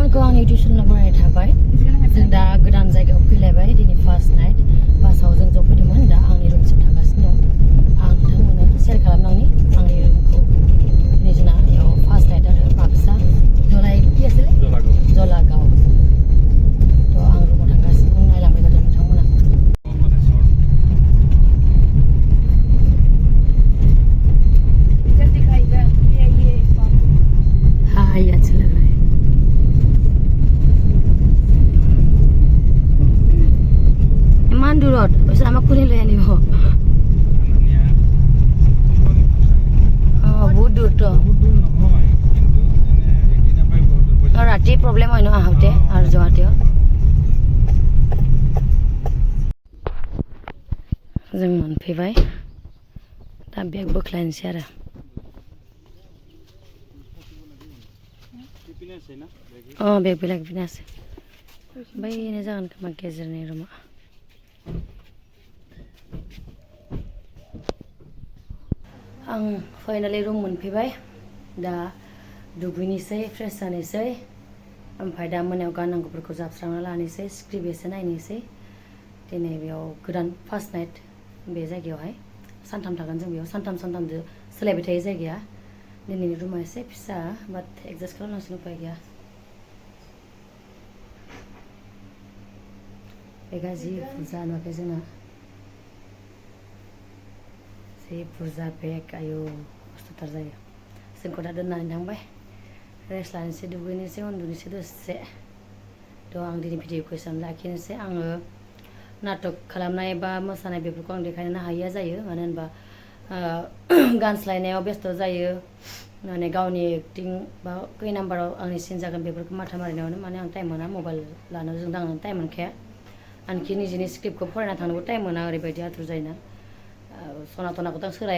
आंखौ आंनि टिउसन लाबोनाय थाबाय जों दा गोदान जायगायाव फैलायबाय दिनै फार्स्ट नाइट बासाव जों ज' फैदोंमोन दा आंनि रुमसिम थांगासिनो दं आं नोंथांमोननो शेयार खालामनांनि आंनि रुमखौ दिनै जोंना बेयाव फार्स्ट नाइट आरो बाक्सा जलागाव थ' आं रुमाव थांगासिनो दं नायलांबाय थादों नोंथांमोना हाय अच्छा लग रहा है इमान दूरत वैसे আমাক কোনে লৈ আনিব বহুত দূৰ তো ৰাতি প্ৰব্লেম হয় ন আহোঁতে আৰু যোৱাতেও जों मोनफैबाय दा बेग बोख्लायनोसै आरो बेग बेलेग बिनासै बैनो जागोन खोमा गेजेरनि रुमा आं फाइनालि रुम मोनफैबाय दा दुगैनोसै फ्रेश जानोसै ओमफ्राय दा मोनायाव गाननांगौफोरखौ जाबस्रांना लानोसै स्क्रिप्ट एसे नायनोसै दिनै बेयाव गोदान फार्स्ट नाइट बे जायगायावहाय सानथाम थागोन जों बेयाव सानथामजों सोलायबाय थायो जायगाया दिनैनि रुमा एसे फिसा बाट एडजास्ट खालामनांसिगोन उपाय गैया बेगा जि बुरजा नुवाखै जोंना जि बुरजा बेग आयु खस्थ'थार जायो जोंखौ दा दोननानै थांबाय रेस्ट लानोसै दुगैनोसै उन्दुनोसै दसे थ' आं दिनै भिडिअखौ एसेयावनो लाखिनोसै आङो नाटक खालामनाय बा मोसानाय बेफोरखौ आं देखायनो हायैया जायो मानो होनबा गानस्लायनायाव बेस्थ' जायो माने गावनि एक्टिं बा खै नाम्बाराव आंनि सिन जागोन बेफोरखौ माथा मारिनायावनो माने आं टाइम मोना मबाइल लानो जों दांनो टाइम मोनखाया आनखि निजेनि स्क्रिप्टखौ फरायना थांनोबो टाइम मोना ओरैबायदि आथुर जायोना सनाथनाखौथ' आं सोलाय